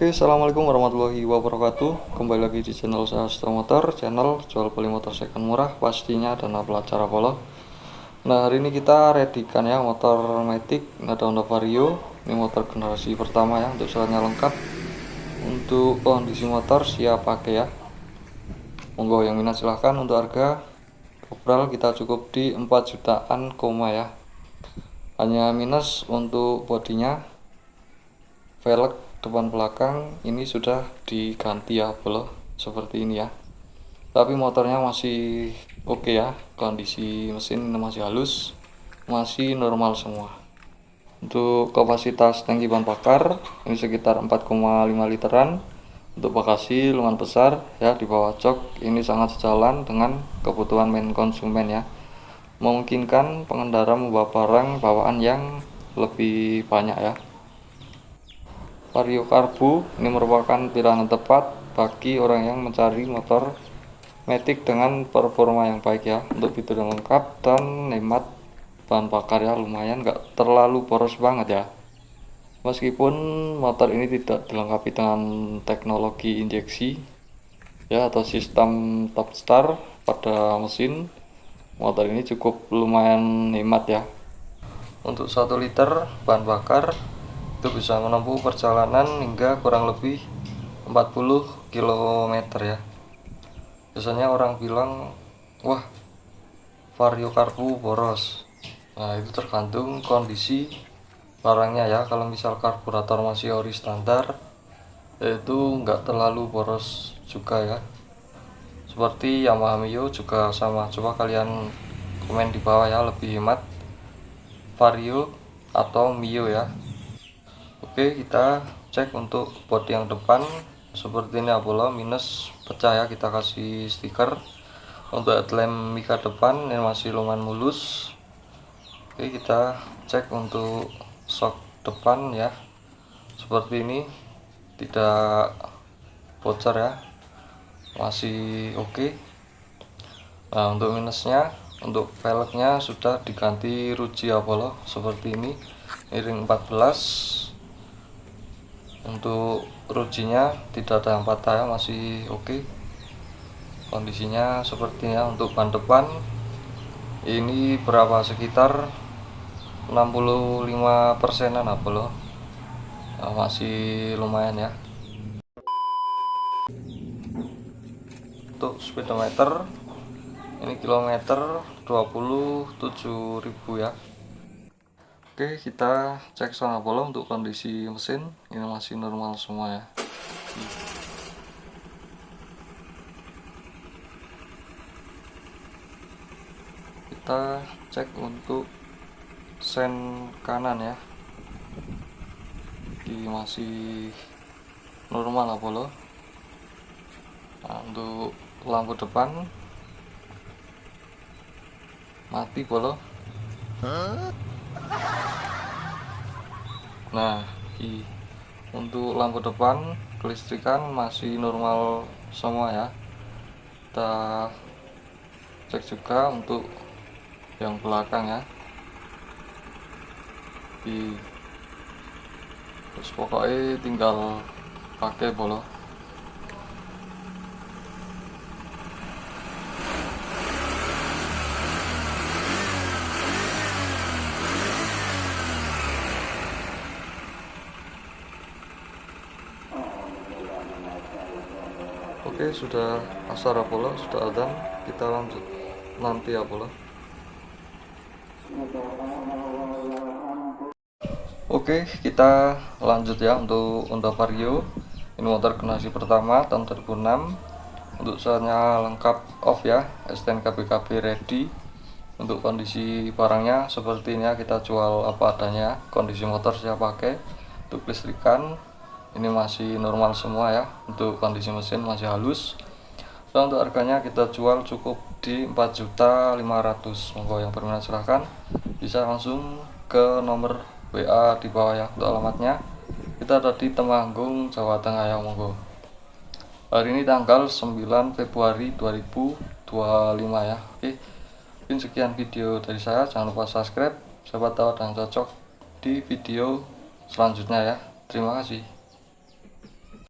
Oke, assalamualaikum warahmatullahi wabarakatuh. Kembali lagi di channel saya Seto Motor, channel jual beli motor second murah pastinya dan acara polo. Nah, hari ini kita readykan ya motor Matic, ada Honda Vario. Ini motor generasi pertama ya, untuk soalnya lengkap. Untuk kondisi motor siap pakai ya. Monggo yang minat silahkan. Untuk harga obral kita cukup di 4 jutaan koma ya. Hanya minus untuk bodinya, velg depan belakang ini sudah diganti ya bolo, seperti ini ya. Tapi motornya masih oke ya, kondisi mesin masih halus, masih normal semua. Untuk kapasitas tangki bahan bakar ini sekitar 4,5 literan. Untuk bagasi lumayan besar ya, di bawah jok ini sangat sejalan dengan kebutuhan main konsumen ya. Memungkinkan pengendara membawa barang bawaan yang lebih banyak ya. Vario Karbu ini merupakan pilihan tepat bagi orang yang mencari motor Matic dengan performa yang baik ya, untuk fitur yang lengkap dan hemat bahan bakar ya, lumayan nggak terlalu boros banget ya. Meskipun motor ini tidak dilengkapi dengan teknologi injeksi ya atau sistem top star pada mesin, motor ini cukup lumayan hemat ya. Untuk 1 liter bahan bakar itu bisa menempuh perjalanan hingga kurang lebih 40 km ya. Biasanya orang bilang, wah Vario Karbu boros. Nah, itu tergantung kondisi barangnya ya. Kalau misal karburator masih ori standar, itu nggak terlalu boros juga ya. Seperti Yamaha Mio juga sama. Coba kalian komen di bawah ya, lebih hemat Vario atau Mio ya. Oke, kita cek untuk bodi yang depan seperti ini Apollo minus pecah ya, kita kasih stiker. Untuk headlamp mika depan ini masih lumayan mulus. Oke, kita cek untuk shock depan ya, seperti ini, tidak bocor ya, masih oke. Nah, untuk minusnya, untuk velgnya sudah diganti Ruji Apollo seperti ini, ring 14. Untuk rujinya tidak ada yang patah ya, masih oke. Kondisinya sepertinya. Untuk ban depan ini berapa, sekitar 65%an apa loh. Nah, masih lumayan ya. Untuk speedometer ini kilometer 27.000 ya. Oke, kita cek sana bolong. Untuk kondisi mesin ini masih normal semua ya. Kita cek untuk sen kanan ya, ini masih normal Apollo. Nah, untuk lampu depan mati Apollo. Nah, untuk lampu depan kelistrikan masih normal semua ya. Kita cek juga untuk yang belakang ya. Terus pokoknya tinggal pakai Apollo. Oke, sudah asar Apollo, sudah adzan. Kita lanjut nanti Apollo. Oke, kita lanjut ya untuk Honda Vario. Ini motor generasi pertama tahun 2006. Untuk saatnya lengkap off ya, STNK BKB ready. Untuk kondisi barangnya seperti ini ya, kita jual apa adanya. Kondisi motor saya pakai. Untuk listrikan ini masih normal semua ya. Untuk kondisi mesin masih halus. Dan untuk harganya kita jual cukup di 4.500.000. Monggo yang berminat silahkan bisa langsung ke nomor WA di bawah ya. Untuk alamatnya kita ada di Temanggung, Jawa Tengah ya. Monggo. Hari ini tanggal 9 Februari 2025 ya. Oke, mungkin sekian video dari saya. Jangan lupa subscribe, siapa tahu ada yang cocok di video selanjutnya ya. Terima kasih.